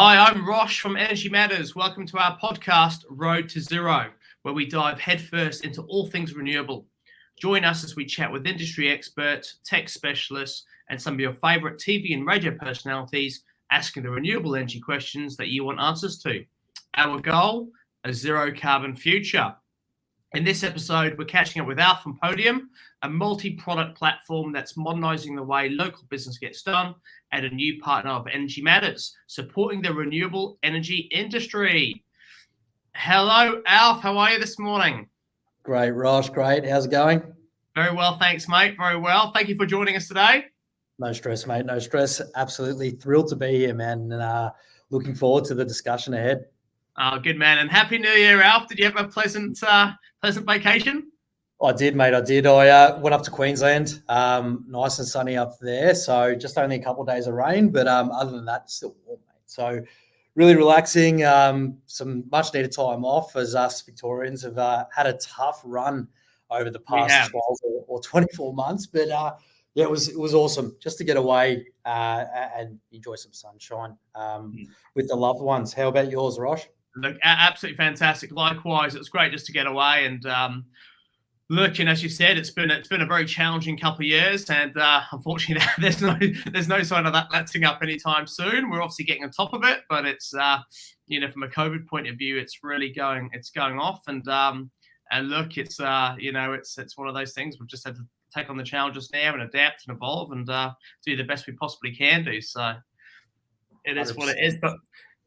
Hi, I'm Rosh from Energy Matters. Welcome to our podcast, Road to Zero, where we dive headfirst into all things renewable. Join us as we chat with industry experts, tech specialists, and some of your favourite TV and radio personalities, asking the renewable energy questions that you want answers to. Our goal, a zero carbon future. In this episode, we're catching up with Alf from Podium, a multi-product platform that's modernising the way local business gets done, and a new partner of Energy Matters, supporting the renewable energy industry. Hello, Alf. How are you this morning? Great, Rosh. Great. How's it going? Very well, thanks, mate. Very well. Thank you for joining us today. No stress, mate. No stress. Absolutely thrilled to be here, man. And looking forward to the discussion ahead. Oh, good, man. And Happy New Year, Alf. Did you have a pleasant vacation? I did, mate. I did. I went up to Queensland. Nice and sunny up there. So just only a couple of days of rain. But other than that, still warm, mate. So really relaxing. Some much needed time off as us Victorians have had a tough run over the past 12 or 24 months. But yeah, it was awesome just to get away and enjoy some sunshine with the loved ones. How about yours, Rosh? Look, absolutely fantastic. Likewise, it was great just to get away and look. And as you said, it's been a very challenging couple of years, and unfortunately, there's no sign of that letting up anytime soon. We're obviously getting on top of it, but it's from a COVID point of view, it's really going off, and look, it's it's one of those things we've just had to take on the challenges now and adapt and evolve and do the best we possibly can do. So it is 100%. What it is,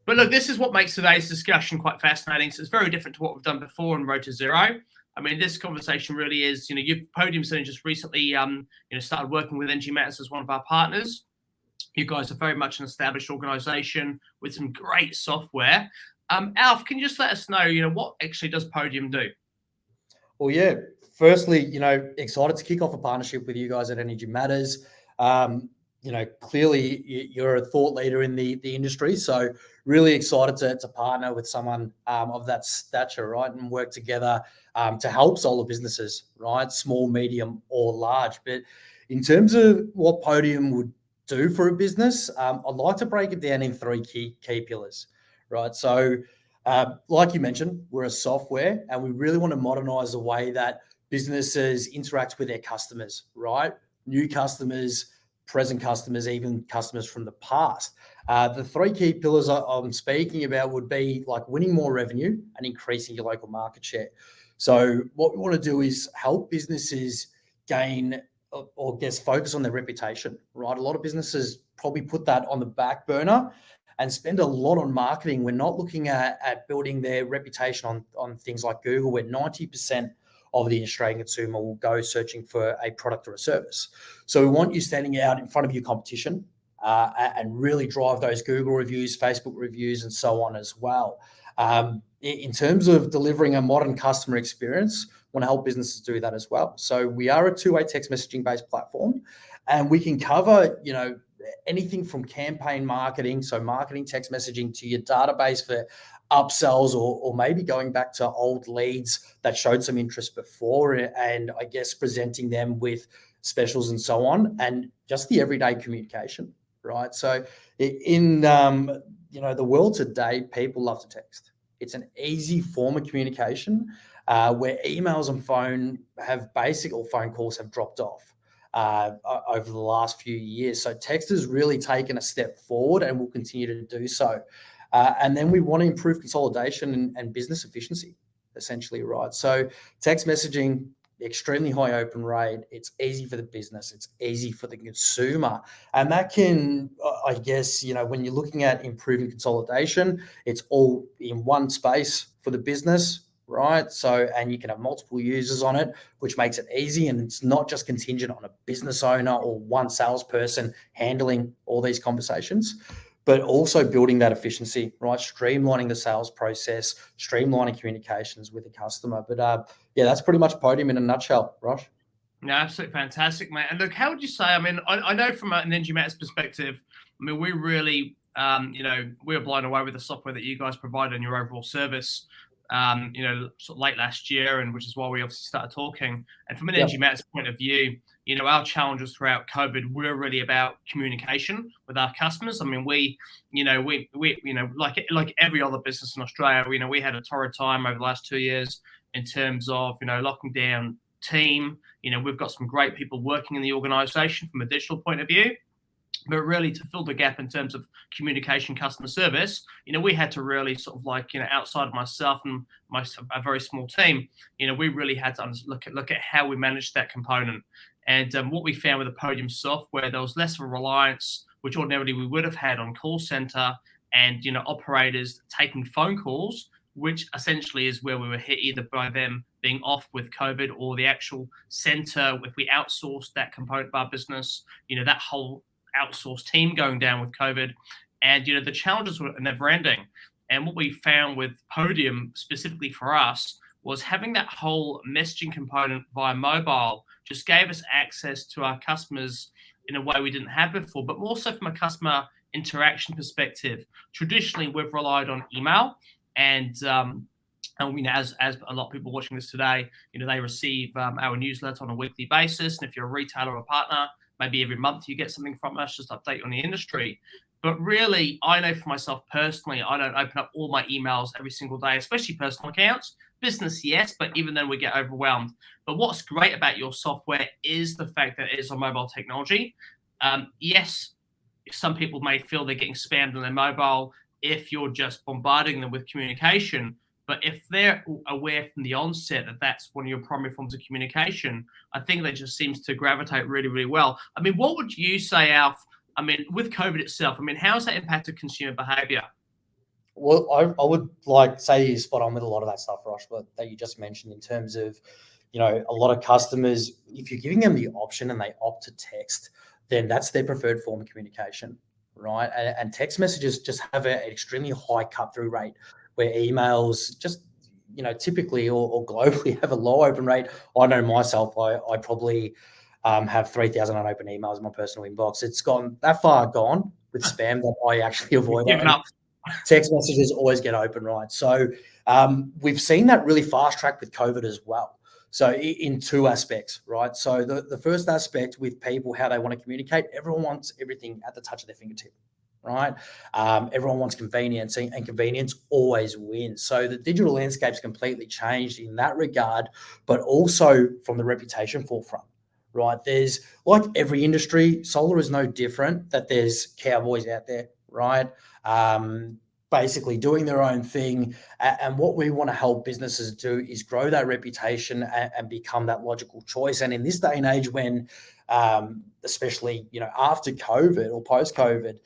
But look, this is what makes today's discussion quite fascinating. So it's very different to what we've done before in Road to Zero. I mean, this conversation really is, Podium's just recently, started working with Energy Matters as one of our partners. You guys are very much an established organisation with some great software. Alf, can you just let us know, what actually does Podium do? Well, yeah. Firstly, excited to kick off a partnership with you guys at Energy Matters. Clearly you're a thought leader in the industry, so really excited to partner with someone of that stature, right, and work together to help solar businesses, right, small, medium, or large. But in terms of what Podium would do for a business, I'd like to break it down in three key pillars, right? So, like you mentioned, we're a software, and we really want to modernise the way that businesses interact with their customers, right? New customers, present customers, even customers from the past. The three key pillars I'm speaking about would be like winning more revenue and increasing your local market share. So what we want to do is help businesses gain or focus on their reputation, right? A lot of businesses probably put that on the back burner and spend a lot on marketing. We're not looking at building their reputation on things like Google, where 90% of the Australian consumer will go searching for a product or a service. So we want you standing out in front of your competition and really drive those Google reviews, Facebook reviews, and so on as well. In terms of delivering a modern customer experience, want to help businesses do that as well. So we are a two-way text messaging-based platform, and we can cover, anything from campaign marketing, so marketing text messaging, to your database for upsells or maybe going back to old leads that showed some interest before and presenting them with specials and so on, and just the everyday communication, right? So in the world today, people love to text. It's an easy form of communication where emails and phone calls have dropped off over the last few years. So text has really taken a step forward and will continue to do so. And then we want to improve consolidation and business efficiency, essentially, right? So text messaging, extremely high open rate. It's easy for the business. It's easy for the consumer. And that can, when you're looking at improving consolidation, it's all in one space for the business, right? So, and you can have multiple users on it, which makes it easy. And it's not just contingent on a business owner or one salesperson handling all these conversations, but also building that efficiency, right? Streamlining the sales process, streamlining communications with the customer. But that's pretty much Podium in a nutshell, Rosh. No, absolutely fantastic, mate. And look, how would you say, I know from an Energy Matters perspective, we really, we are blown away with the software that you guys provide and your overall service. sort of late last year, and which is why we obviously started talking. And from an Yep. Energy Matters point of view, our challenges throughout COVID were really about communication with our customers. I mean, we like every other business in Australia, we had a torrid time over the last 2 years in terms of locking down team. We've got some great people working in the organisation from a digital point of view. But really, to fill the gap in terms of communication, customer service, we had to really sort of outside of myself and a very small team, we really had to look at how we managed that component. And what we found with the Podium software, there was less of a reliance, which ordinarily we would have had on call center and operators taking phone calls, which essentially is where we were hit either by them being off with COVID or the actual center. If we outsourced that component of our business, that whole outsourced team going down with COVID, and the challenges were never ending. And what we found with Podium specifically for us was having that whole messaging component via mobile just gave us access to our customers in a way we didn't have before, but more so from a customer interaction perspective. Traditionally, we've relied on email, and as a lot of people watching this today, they receive our newsletter on a weekly basis, and if you're a retailer or a partner, maybe every month you get something from us, just update on the industry. But really, I know for myself personally, I don't open up all my emails every single day, especially personal accounts. Business, yes, but even then we get overwhelmed. But what's great about your software is the fact that it is on mobile technology. Yes, some people may feel they're getting spammed on their mobile if you're just bombarding them with communication. But if they're aware from the onset that that's one of your primary forms of communication, I think that just seems to gravitate really, really well. I mean, what would you say, Alf? I mean, with COVID itself, how has that impacted consumer behaviour? Well, I would say you're spot on with a lot of that stuff, Rosh, but that you just mentioned in terms of, a lot of customers, if you're giving them the option and they opt to text, then that's their preferred form of communication, right? And text messages just have an extremely high cut-through rate, where emails just, typically or globally have a low open rate. I know myself, I probably have 3,000 unopened emails in my personal inbox. It's gone that far gone with spam that I actually avoid. Text messages always get open, right? So we've seen that really fast track with COVID as well. So in two aspects, right? So the first aspect with people, how they want to communicate, everyone wants everything at the touch of their fingertip, right? Everyone wants convenience, and convenience always wins. So the digital landscape's completely changed in that regard, but also from the reputation forefront, right? There's, like every industry, solar is no different, that there's cowboys out there, right? Basically doing their own thing. And what we want to help businesses do is grow that reputation and become that logical choice. And in this day and age when, especially, after COVID or post-COVID,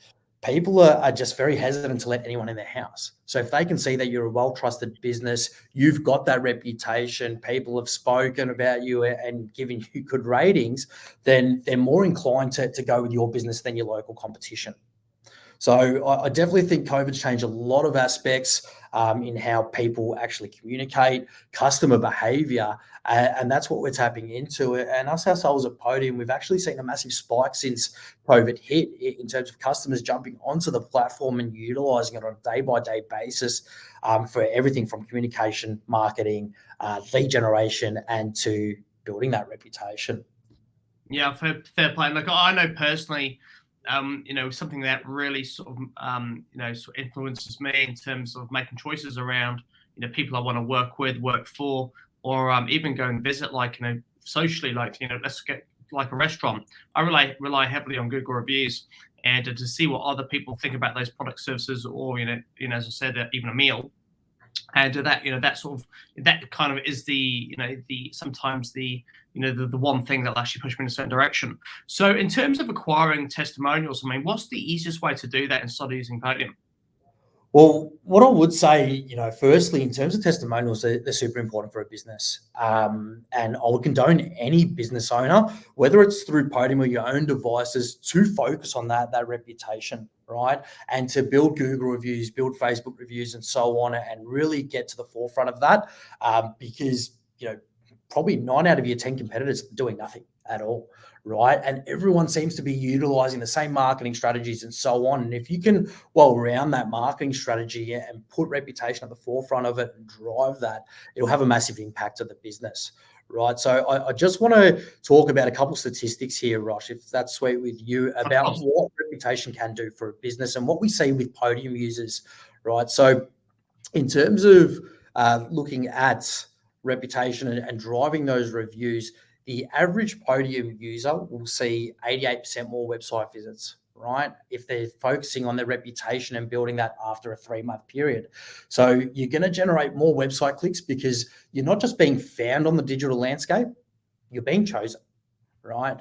people are just very hesitant to let anyone in their house. So if they can see that you're a well-trusted business, you've got that reputation, people have spoken about you and given you good ratings, then they're more inclined to go with your business than your local competition. So I definitely think COVID's changed a lot of aspects in how people actually communicate, customer behavior, and that's what we're tapping into. And us ourselves at Podium, we've actually seen a massive spike since COVID hit in terms of customers jumping onto the platform and utilising it on a day-by-day basis for everything from communication, marketing, lead generation, and to building that reputation. Yeah, fair play. Like, I know personally, something that really sort of influences me in terms of making choices around, people I want to work with, work for, or even go and visit, socially, let's get like a restaurant. I rely heavily on Google reviews and to see what other people think about those product services, or as I said, even a meal. And that kind of is the sometimes the one thing that'll actually push me in a certain direction. So in terms of acquiring testimonials, what's the easiest way to do that instead of using Podium? Well, what I would say, firstly, in terms of testimonials, they're super important for a business. And I would condone any business owner, whether it's through Podium or your own devices, to focus on that reputation, right? And to build Google reviews, build Facebook reviews, and so on, and really get to the forefront of that, because, probably 9 out of your 10 competitors are doing nothing. at all, right? And everyone seems to be utilizing the same marketing strategies and so on. And if you can well round that marketing strategy and put reputation at the forefront of it and drive that, it'll have a massive impact to the business, right? So I just want to talk about a couple of statistics here, Rosh, if that's sweet with you, about what reputation can do for a business and what we see with Podium users, right? So in terms of looking at reputation and driving those reviews, the average Podium user will see 88% more website visits, right? If they're focusing on their reputation and building that after a 3-month period. So you're going to generate more website clicks because you're not just being found on the digital landscape, you're being chosen, right?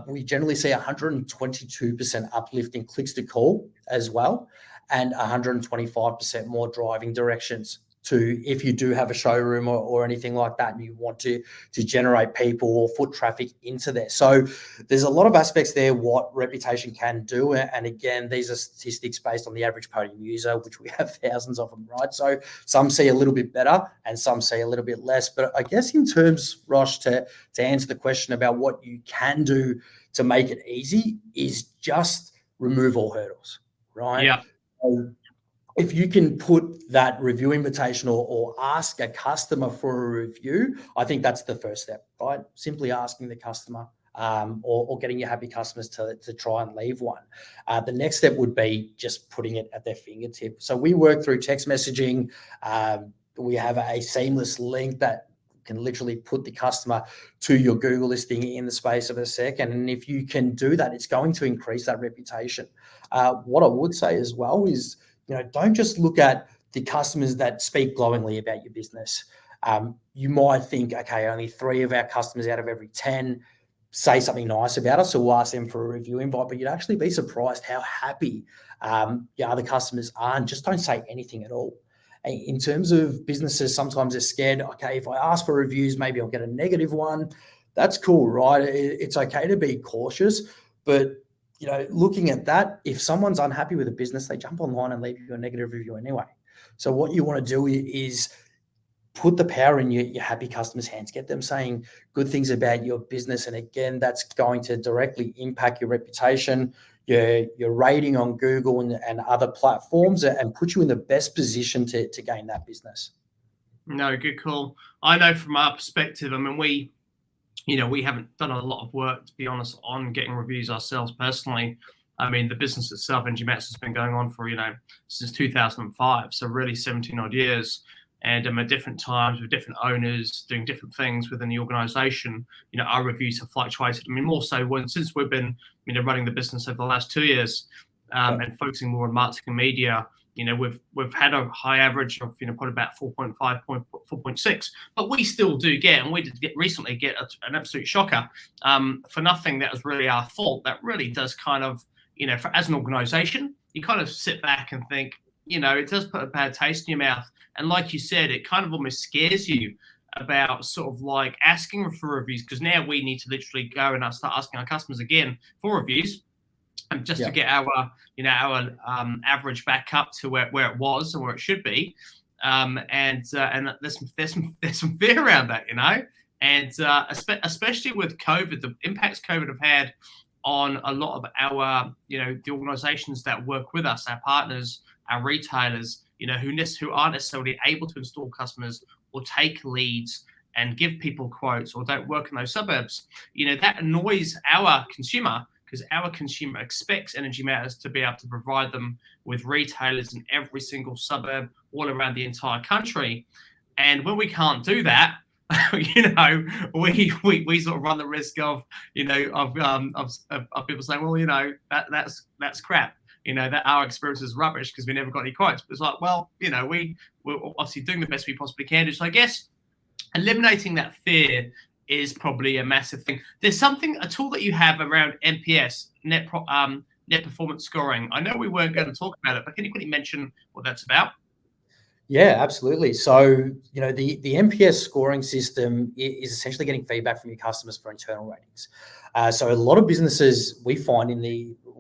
We generally see 122% uplift in clicks to call as well, and 125% more driving directions to if you do have a showroom or anything like that and you want to generate people or foot traffic into there. So there's a lot of aspects there what reputation can do. And again, these are statistics based on the average Podium user, which we have thousands of them, right? So some see a little bit better and some see a little bit less. But I guess in terms, Rosh, to answer the question about what you can do to make it easy is just remove all hurdles, right? Yeah. So if you can put that review invitation or ask a customer for a review, I think that's the first step, right? Simply asking the customer or getting your happy customers to try and leave one. The next step would be just putting it at their fingertip. So we work through text messaging. We have a seamless link that can literally put the customer to your Google listing in the space of a second. And if you can do that, it's going to increase that reputation. What I would say as well is, don't just look at the customers that speak glowingly about your business. You might think, okay, only 3 of our customers out of every 10 say something nice about us, so we'll ask them for a review invite, but you'd actually be surprised how happy your other customers are, and just don't say anything at all. In terms of businesses, sometimes they're scared, okay, if I ask for reviews, maybe I'll get a negative one. That's cool, right? It's okay to be cautious, but looking at that, if someone's unhappy with a business, they jump online and leave you a negative review anyway. So what you want to do is put the power in your happy customers' hands, get them saying good things about your business. And again, that's going to directly impact your reputation, your rating on Google and other platforms, and put you in the best position to gain that business. No, good call. I know from our perspective, I mean, we haven't done a lot of work, to be honest, on getting reviews ourselves personally. I mean, the business itself, NGMats, has been going on for, since 2005. So really 17 odd years. And at different times with different owners doing different things within the organization, our reviews have fluctuated. I mean, more so since we've been, running the business over the last 2 years and focusing more on marketing and media, we've had a high average of probably about 4.5, 4.6, but we still do get, and we did recently get an absolute shocker for nothing that was really our fault. That really does kind of, as an organization, you kind of sit back and think, it does put a bad taste in your mouth. And like you said, it kind of almost scares you about sort of like asking for reviews, because now we need to literally go and start asking our customers again for reviews. And just to get our average back up to where it was and where it should be, and there's some fear around that, and especially with COVID, the impacts COVID have had on a lot of our, the organisations that work with us, our partners, our retailers, who aren't necessarily able to install customers or take leads and give people quotes or don't work in those suburbs. That annoys our consumer, because our consumer expects Energy Matters to be able to provide them with retailers in every single suburb all around the entire country. And when we can't do that, we sort of run the risk of people saying, well, that's crap. That our experience is rubbish because we never got any quotes. But it's like, well, we're obviously doing the best we possibly can do. So I guess eliminating that fear is probably a massive thing. There's a tool that you have around NPS, net performance scoring. I know we weren't going to talk about it, but can you quickly mention what that's about? Yeah, absolutely. So, the NPS scoring system is essentially getting feedback from your customers for internal ratings. So a lot of businesses we find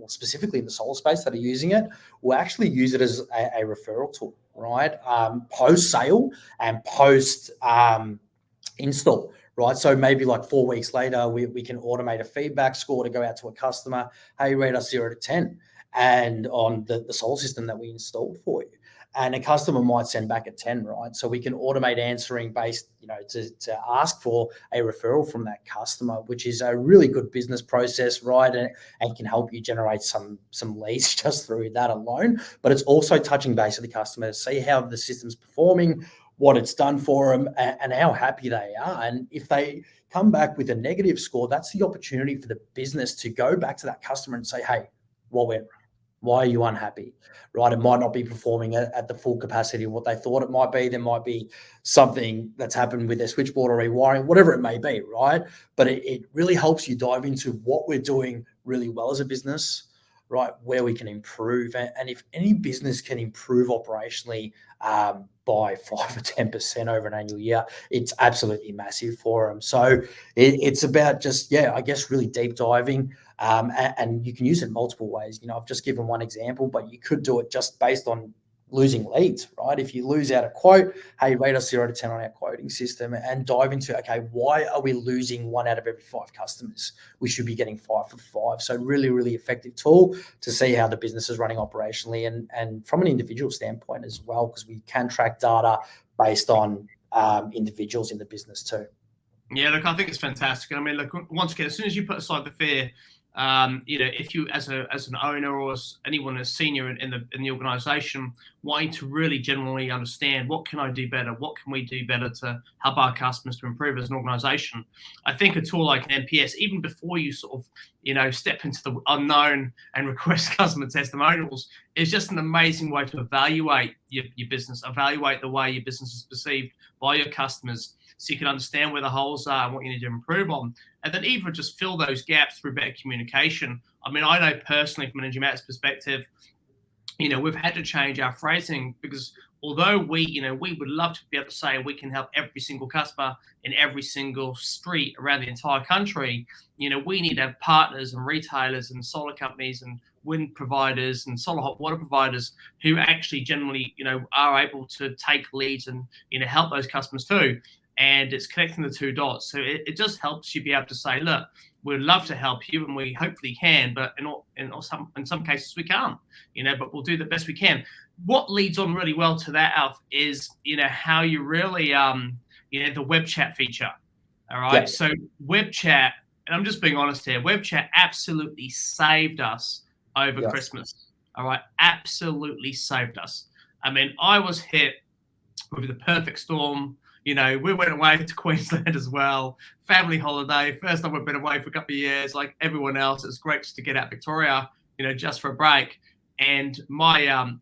specifically in the solar space that are using it will actually use it as a referral tool, right? Post-sale and post install, right? So maybe like 4 weeks later, we can automate a feedback score to go out to a customer. Hey, rate us 0 to 10, and on the solar system that we installed for you. And a customer might send back a 10, right? So we can automate answering based, to ask for a referral from that customer, which is a really good business process, right? And can help you generate some leads just through that alone. But it's also touching base with the customer to see how the system's performing, what it's done for them, and how happy they are. And if they come back with a negative score, that's the opportunity for the business to go back to that customer and say, hey, what went wrong? Why are you unhappy, right? It might not be performing at the full capacity of what they thought it might be. There might be something that's happened with their switchboard or rewiring, whatever it may be, right? But it really helps you dive into what we're doing really well as a business, right? Where we can improve. And if any business can improve operationally by 5 or 10% over an annual year, it's absolutely massive for them. So it's about just, I guess, really deep diving. And you can use it in multiple ways. I've just given one example, but you could do it just based on losing leads, right? If you lose out a quote, hey, rate us 0 to 10 on our quoting system, and dive into, okay, why are we losing 1 out of every 5 customers? We should be getting 5 for 5. So really, really effective tool to see how the business is running operationally and from an individual standpoint as well, because we can track data based on individuals in the business too. Yeah, look, I think it's fantastic. I mean, look, once again, as soon as you put aside the fear, if you as an owner or as anyone as senior in the organization wanting to really generally understand what can I do better, what can we do better to help our customers to improve as an organization, I think a tool like an NPS, even before you sort of step into the unknown and request customer testimonials, is just an amazing way to evaluate your business, evaluate the way your business is perceived by your customers, so you can understand where the holes are and what you need to improve on. And then even just fill those gaps through better communication. I mean, I know personally from an Energy Matters perspective, we've had to change our phrasing because although we would love to be able to say we can help every single customer in every single street around the entire country, we need to have partners and retailers and solar companies and wind providers and solar hot water providers who actually generally, are able to take leads and, help those customers too. And it's connecting the two dots. So it just helps you be able to say, look, we'd love to help you and we hopefully can, but in some cases we can't, but we'll do the best we can. What leads on really well to that, Alf, is, how you really, the web chat feature. All right. Yeah. So web chat, and I'm just being honest here, web chat absolutely saved us over Christmas. All right. Absolutely saved us. I mean, I was hit with the perfect storm. We went away to Queensland as well. Family holiday. First time we've been away for a couple of years, like everyone else. It's great just to get out Victoria, just for a break. And my,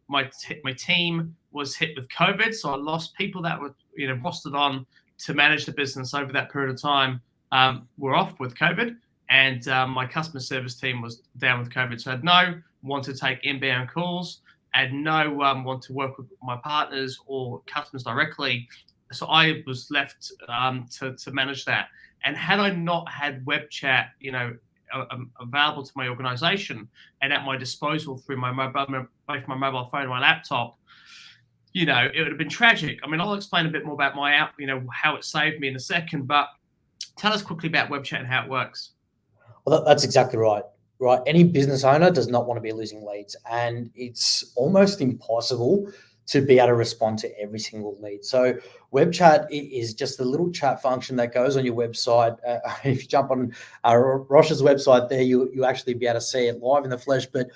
my team was hit with COVID. So I lost people that were, rostered on to manage the business over that period of time. Were off with COVID. And my customer service team was down with COVID. So I had no one to take inbound calls. I had no one to work with my partners or customers directly. So I was left to manage that. And had I not had web chat, available to my organization and at my disposal through both my mobile phone and my laptop, it would have been tragic. I mean, I'll explain a bit more about my app, how it saved me in a second, but tell us quickly about web chat and how it works. Well, that's exactly right. Right. Any business owner does not want to be losing leads, and it's almost impossible to be able to respond to every single lead. So web chat is just a little chat function that goes on your website. If you jump on Rosh's website there, you actually be able to see it live in the flesh. But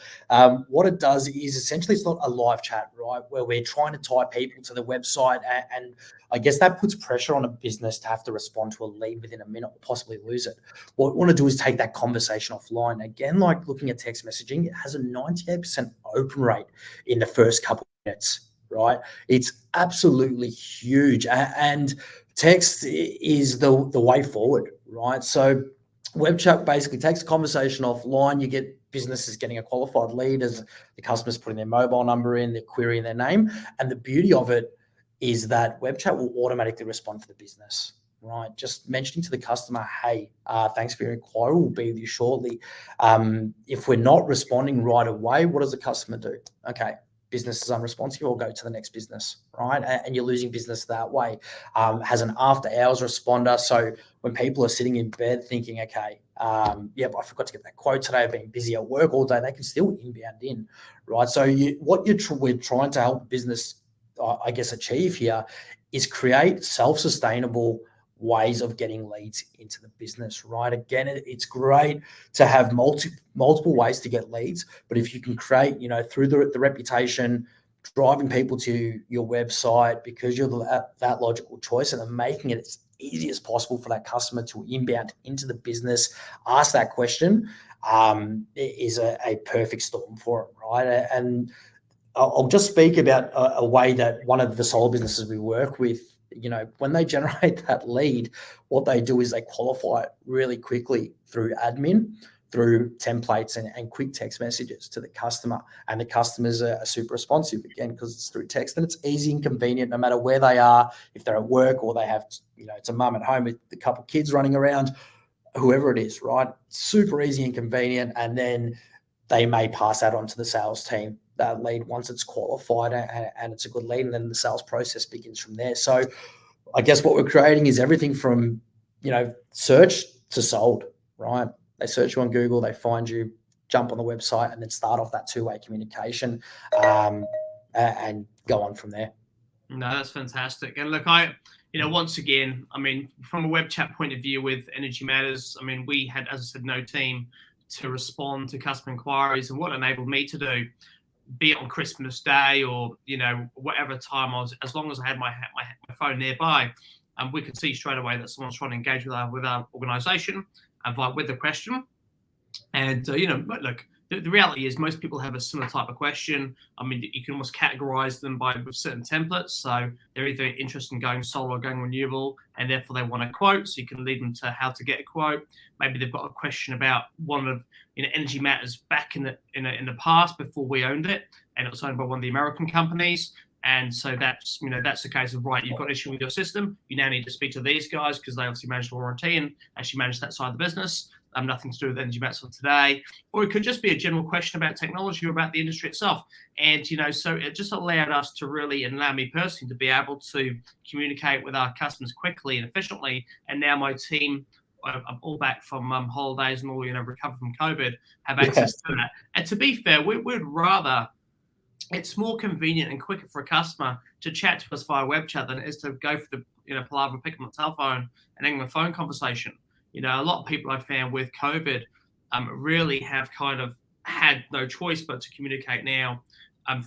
what it does is essentially it's not a live chat, right, where we're trying to type people to the website. And I guess that puts pressure on a business to have to respond to a lead within a minute or possibly lose it. What we want to do is take that conversation offline. Again, like looking at text messaging, it has a 98% open rate in the first couple of minutes. Right, it's absolutely huge, and text is the way forward. Right, so web chat basically takes the conversation offline. You get businesses getting a qualified lead as the customer's putting their mobile number in, they're querying their name, and the beauty of it is that web chat will automatically respond for the business. Right, just mentioning to the customer, hey, thanks for your inquiry, we'll be with you shortly. If we're not responding right away, what does the customer do? Okay, business is unresponsive, or go to the next business, right? And you're losing business that way. Has an after hours responder. So when people are sitting in bed thinking, okay, yep, I forgot to get that quote today, I've been busy at work all day, they can still inbound in, right? So we're trying to help business, I guess, achieve here is create self-sustainable ways of getting leads into the business, right? Again, it's great to have multiple ways to get leads, but if you can create, through the reputation, driving people to your website because you're that logical choice, and then making it as easy as possible for that customer to inbound into the business, ask that question, is a perfect storm for it, right? And I'll just speak about a way that one of the solo businesses we work with, when they generate that lead, what they do is they qualify it really quickly through admin, through templates and quick text messages to the customer. And the customers are super responsive, again, because it's through text, and it's easy and convenient no matter where they are, if they're at work or they have, it's a mum at home with a couple of kids running around, whoever it is, right? Super easy and convenient. And then they may pass that on to the sales team, that lead, once it's qualified and it's a good lead, and then the sales process begins from there. So I guess what we're creating is everything from, search to sold, right? They search you on Google, they find you, jump on the website, and then start off that two-way communication, and go on from there. No, that's fantastic. And look, once again, from a web chat point of view with Energy Matters, we had, as I said, no team to respond to customer inquiries, and what enabled me to do, be it on Christmas Day or whatever time I was, as long as I had my phone nearby, and we could see straight away that someone's trying to engage with our organisation with the question. And but look, the reality is most people have a similar type of question. You can almost categorize them with certain templates. So they're either interested in going solar or going renewable, and therefore they want a quote. So you can lead them to how to get a quote. Maybe they've got a question about one of Energy Matters back in the past before we owned it, and it was owned by one of the American companies. And so that's the case of, right, you've got an issue with your system. You now need to speak to these guys because they obviously manage the warranty and actually manage that side of the business. Nothing to do with Energy Matters for today. Or it could just be a general question about technology or about the industry itself. And, so it just allowed us to really, and allowed me personally, to be able to communicate with our customers quickly and efficiently. And now my team, I'm all back from holidays and all, recovered from COVID, have access to that. And to be fair, we'd rather, it's more convenient and quicker for a customer to chat to us via web chat than it is to go for the palaver, pick up the telephone and hang a phone conversation. A lot of people I found with COVID really have kind of had no choice but to communicate now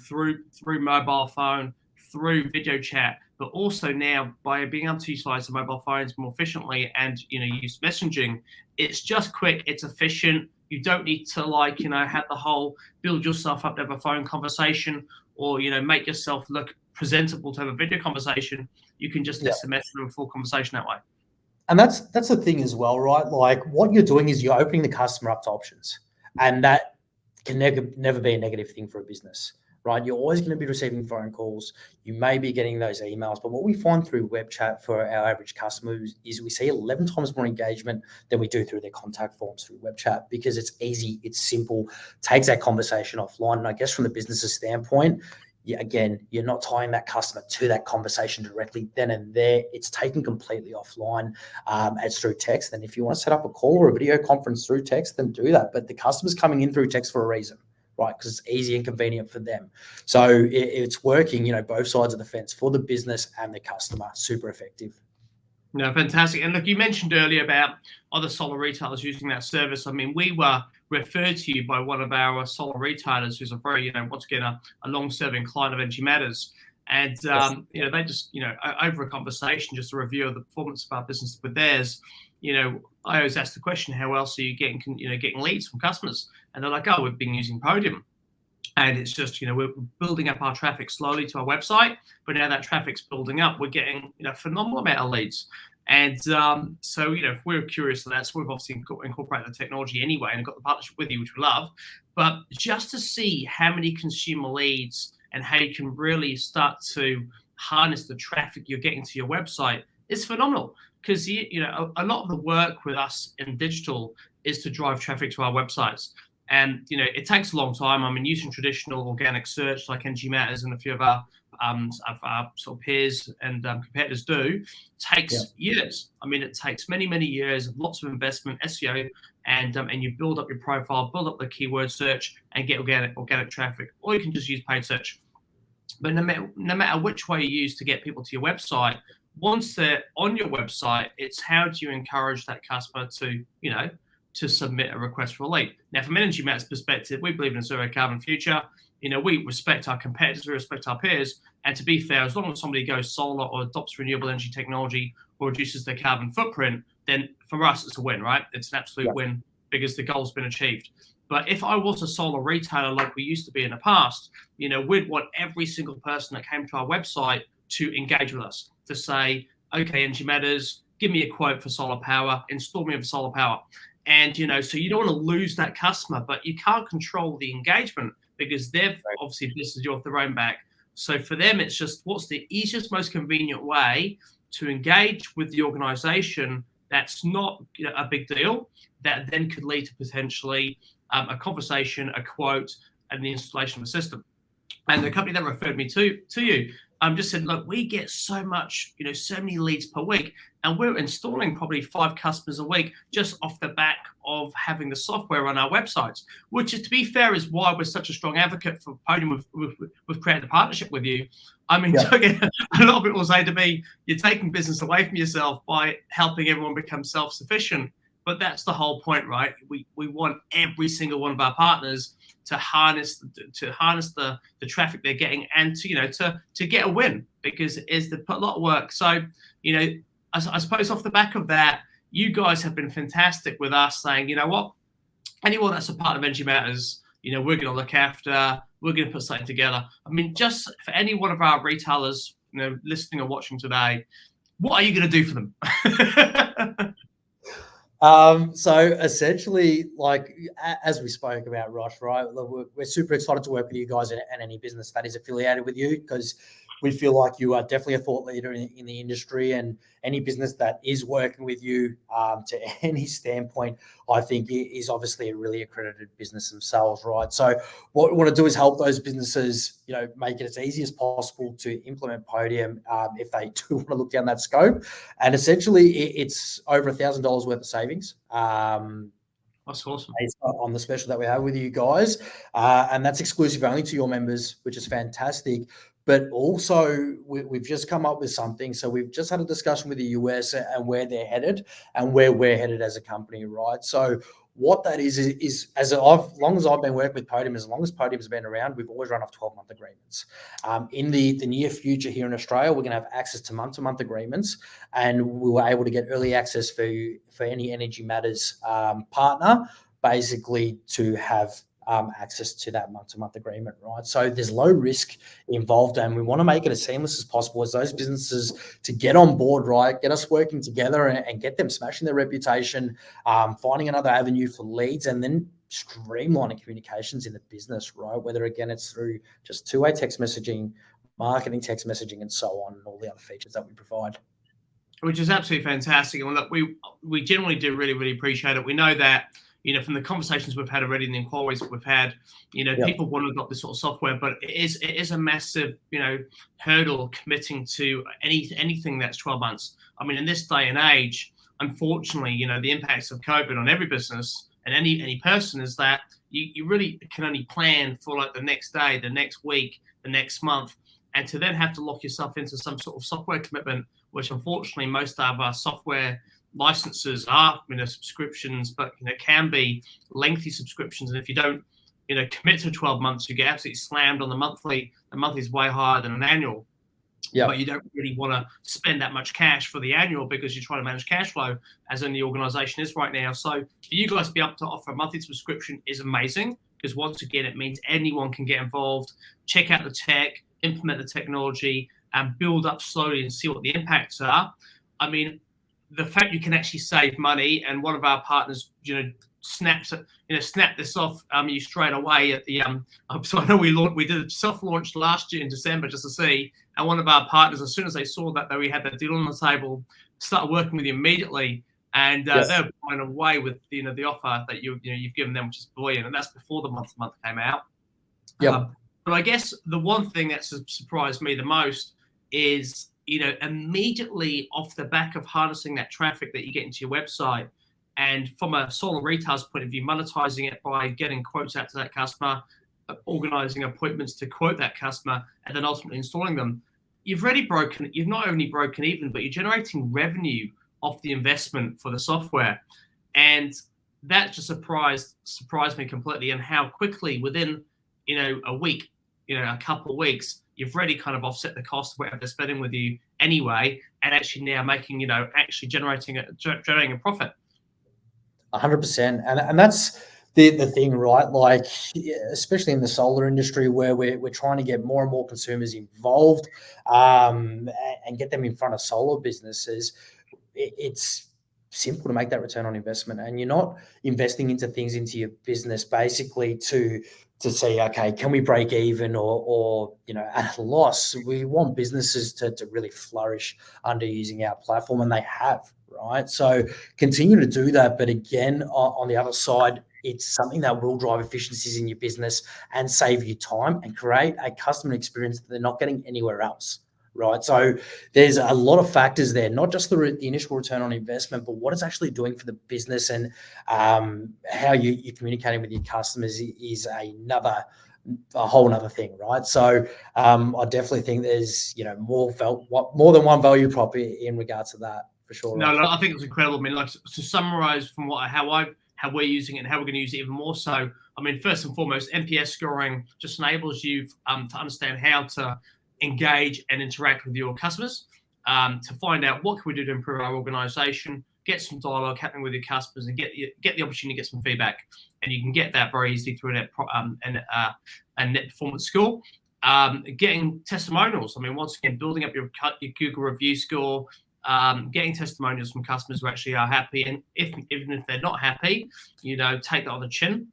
through mobile phone, through video chat, but also now by being able to utilize the mobile phones more efficiently and use messaging. It's just quick, it's efficient. You don't need to have the whole build yourself up to have a phone conversation or make yourself look presentable to have a video conversation. You can just listen to message and full conversation that way. And that's the thing as well, right? Like what you're doing is you're opening the customer up to options, and that can never be a negative thing for a business, right? You're always going to be receiving phone calls. You may be getting those emails, but what we find through web chat for our average customers is we see 11 times more engagement than we do through their contact forms through web chat, because it's easy, it's simple, takes that conversation offline. And I guess from the business's standpoint, you're not tying that customer to that conversation directly then and there. It's taken completely offline. It's through text. And if you want to set up a call or a video conference through text, then do that. But the customer's coming in through text for a reason, right? Because it's easy and convenient for them. So it's working, both sides of the fence for the business and the customer. Super effective. No, fantastic. And look, you mentioned earlier about other solar retailers using that service. We were referred to you by one of our solar retailers who's a very, once again, a long-serving client of Energy Matters. And, they just, over a conversation, just a review of the performance of our business with theirs, I always ask the question, how else are you getting leads from customers? And they're like, oh, we've been using Podium. And it's just, we're building up our traffic slowly to our website, but now that traffic's building up, we're getting, a phenomenal amount of leads. And so, we're curious to that. So we've obviously incorporated the technology anyway and got the partnership with you, which we love. But just to see how many consumer leads and how you can really start to harness the traffic you're getting to your website is phenomenal. Because, a lot of the work with us in digital is to drive traffic to our websites. And it takes a long time. I mean, using traditional organic search like NG Matters and a few of our sort of peers and competitors do, takes years. I mean, it takes many, many years, lots of investment, SEO, and you build up your profile, build up the keyword search, and get organic traffic. Or you can just use paid search. But no matter which way you use to get people to your website, once they're on your website, it's how do you encourage that customer to submit a request for a lead. Now, from an Energy Matters perspective, we believe in a zero carbon future. We respect our competitors, we respect our peers, and to be fair, as long as somebody goes solar or adopts renewable energy technology or reduces their carbon footprint, then for us it's a win, right? It's an absolute win because the goal's been achieved. But if I was a solar retailer like we used to be in the past, we'd want every single person that came to our website to engage with us, to say, okay, Energy Matters, give me a quote for solar power, install me with solar power. And, so you don't want to lose that customer, but you can't control the engagement because they've obviously listed you off their own back. So for them, it's just what's the easiest, most convenient way to engage with the organization that's not a big deal, that then could lead to potentially a conversation, a quote, and the installation of a system. And the company that referred me to you just said, look, we get so much, so many leads per week, and we're installing probably 5 customers a week just off the back of having the software on our websites, which is, to be fair, is why we're such a strong advocate for Podium. We've created a partnership with you. I mean, a lot of people say to me, you're taking business away from yourself by helping everyone become self-sufficient. But that's the whole point, right? We want every single one of our partners to harness the traffic they're getting and to get a win, because it's a lot of work. So I suppose off the back of that, you guys have been fantastic with us, saying, you know what, anyone that's a part of Energy Matters, we're going to look after, we're going to put something together. I mean, just for any one of our retailers, listening or watching today, what are you going to do for them? So essentially, like as we spoke about, Rosh, right? We're super excited to work with you guys and any business that is affiliated with you, because we feel like you are definitely a thought leader in the industry, and any business that is working with you to any standpoint, I think is obviously a really accredited business themselves, right? So what we want to do is help those businesses, make it as easy as possible to implement Podium if they do want to look down that scope. And essentially, it's over $1,000 worth of savings. That's awesome. On the special that we have with you guys. And that's exclusive only to your members, which is fantastic. But also, we've just come up with something. So we've just had a discussion with the US and where they're headed and where we're headed as a company, right? So what that is as long as I've been working with Podium, as long as Podium's been around, we've always run off 12-month agreements. In the near future here in Australia, we're going to have access to month-to-month agreements, and we were able to get early access for any Energy Matters partner, basically to have access to that month-to-month agreement, right? So there's low risk involved, and we want to make it as seamless as possible as those businesses to get on board, right? Get us working together and get them smashing their reputation, finding another avenue for leads, and then streamlining communications in the business, right? Whether, again, it's through just two-way text messaging, marketing text messaging, and so on, and all the other features that we provide. Which is absolutely fantastic. And look, we generally do really, really appreciate it. We know that, from the conversations we've had already and the inquiries that we've had, people want to adopt this sort of software, but it is a massive, hurdle committing to anything that's 12 months. I mean, in this day and age, unfortunately, the impacts of COVID on every business and any person is that you really can only plan for like the next day, the next week, the next month, and to then have to lock yourself into some sort of software commitment, which unfortunately most of our software licenses are, subscriptions, but can be lengthy subscriptions. And if you don't, commit to 12 months, you get absolutely slammed on the monthly. The monthly is way higher than an annual. Yeah. But you don't really want to spend that much cash for the annual because you're trying to manage cash flow, as in the organization is right now. So for you guys to be able to offer a monthly subscription is amazing, because once again, it means anyone can get involved, check out the tech, implement the technology, and build up slowly and see what the impacts are. I mean, the fact you can actually save money, and one of our partners, snap this off you straight away at the so I know we did a soft launch last year in December just to see, and one of our partners, as soon as they saw that we had that deal on the table, started working with you immediately. and Yes. they're blown away with the offer that you've given them, which is brilliant, and that's before the month-to-month came out. Yep. But I guess the one thing that's surprised me the most is, immediately off the back of harnessing that traffic that you get into your website, and from a solar retailer's point of view, monetizing it by getting quotes out to that customer, organizing appointments to quote that customer, and then ultimately installing them. You've not only broken even, but you're generating revenue off the investment for the software. And that just surprised me completely, and how quickly within a week, a couple of weeks, you've already kind of offset the cost of whatever they're spending with you anyway, and actually now making, actually generating a profit. 100%. And that's the thing, right? Like, especially in the solar industry, where we're trying to get more and more consumers involved, and get them in front of solar businesses. It's simple to make that return on investment, and you're not investing into your business basically to say, okay, can we break even or at a loss? We want businesses to really flourish under using our platform, and they have, right? So continue to do that. But again, on the other side, it's something that will drive efficiencies in your business and save you time and create a customer experience that they're not getting anywhere else. Right. So there's a lot of factors there, not just the initial return on investment, but what it's actually doing for the business, and how you're communicating with your customers is a whole nother thing. Right. So I definitely think there's, more than one value prop in regards to that, for sure. No, I think it's incredible. I mean, like, to summarize from how we're using it and how we're going to use it even more so. I mean, first and foremost, NPS scoring just enables you to understand how to engage and interact with your customers, to find out what can we do to improve our organization, get some dialogue happening with your customers, and get the opportunity to get some feedback. And you can get that very easily through a net performance score. Getting testimonials. I mean, once again, building up your Google review score, getting testimonials from customers who actually are happy, and even if they're not happy, take that on the chin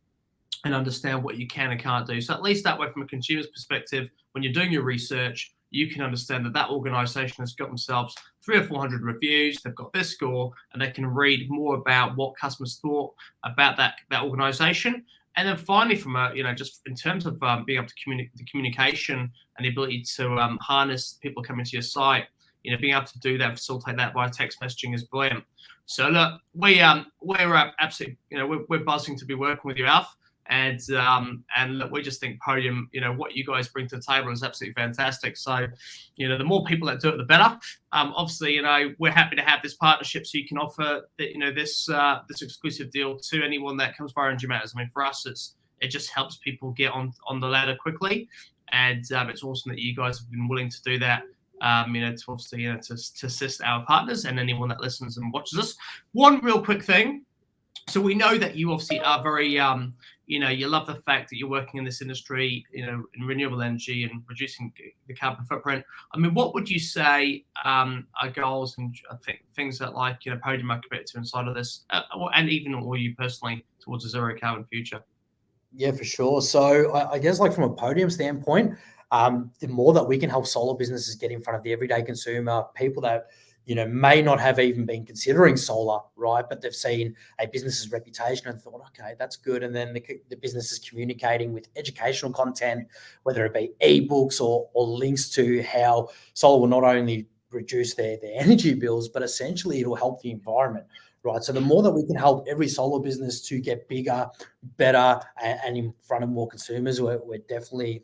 and understand what you can and can't do. So at least that way, from a consumer's perspective, when you're doing your research, you can understand that organization has got themselves 300 or 400 reviews, they've got this score, and they can read more about what customers thought about that organization. And then finally, from just in terms of being able to communicate, the communication and the ability to harness people coming to your site, being able to do that, facilitate that via text messaging is brilliant. So look, we're absolutely, we're buzzing to be working with you, Alf. And look, we just think Podium, what you guys bring to the table is absolutely fantastic. So, the more people that do it, the better. Obviously, we're happy to have this partnership, so you can offer this exclusive deal to anyone that comes via NG Matters. I mean, for us, it just helps people get on the ladder quickly, and it's awesome that you guys have been willing to do that. To obviously, to assist our partners and anyone that listens and watches us. One real quick thing. So we know that you obviously are very, you love the fact that you're working in this industry, in renewable energy and reducing the carbon footprint. I mean, what would you say are goals and things that Podium are committed to inside of this, and even or you personally towards a zero carbon future? Yeah, for sure. So I guess from a Podium standpoint, the more that we can help solar businesses get in front of the everyday consumer, people that may not have even been considering solar, right? But they've seen a business's reputation and thought, okay, that's good. And then the business is communicating with educational content, whether it be ebooks or links to how solar will not only reduce their energy bills, but essentially it'll help the environment, right? So the more that we can help every solar business to get bigger, better, and in front of more consumers, we're definitely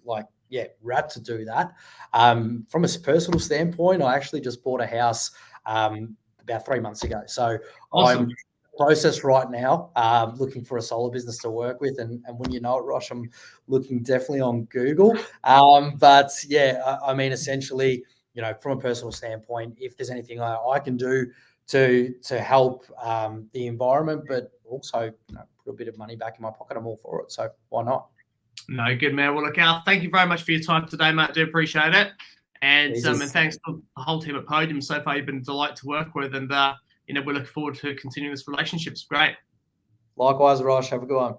wrapped to do that. From a personal standpoint, I actually just bought a house about 3 months ago. So awesome. I'm in the process right now, looking for a solar business to work with. And when you know it, Rosh, I'm looking definitely on Google. But yeah, I mean, essentially, from a personal standpoint, if there's anything I can do to help the environment, but also put a bit of money back in my pocket, I'm all for it. So why not? No, good, man. Well, look, Al, thank you very much for your time today, mate. I do appreciate it. And thanks to the whole team at Podium. So far, you've been a delight to work with. And, we look forward to continuing this relationship. It's great. Likewise, Rosh. Have a good one.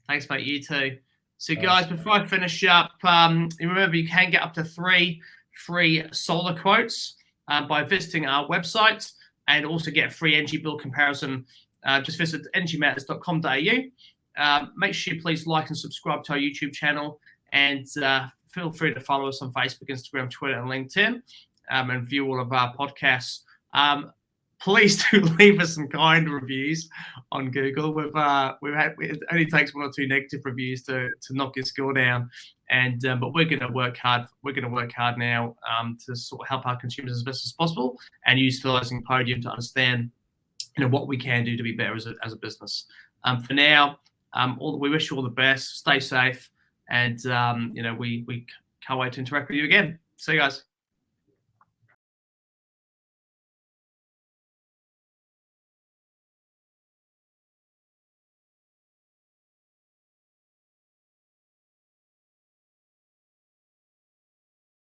Thanks, mate. You too. So, guys, before I finish up, remember, you can get up to 3 free solar quotes by visiting our website. and also get a free energy bill comparison. Just visit energymatters.com.au. Make sure you please like and subscribe to our YouTube channel, and feel free to follow us on Facebook, Instagram, Twitter, and LinkedIn, and view all of our podcasts. Please do leave us some kind reviews on Google. It only takes 1 or 2 negative reviews to knock your score down, and but we're going to work hard. We're going to work hard now to sort of help our consumers as best as possible, and utilising Podium to understand, what we can do to be better as a business. For now, we wish you all the best. Stay safe, and we can't wait to interact with you again. See you guys.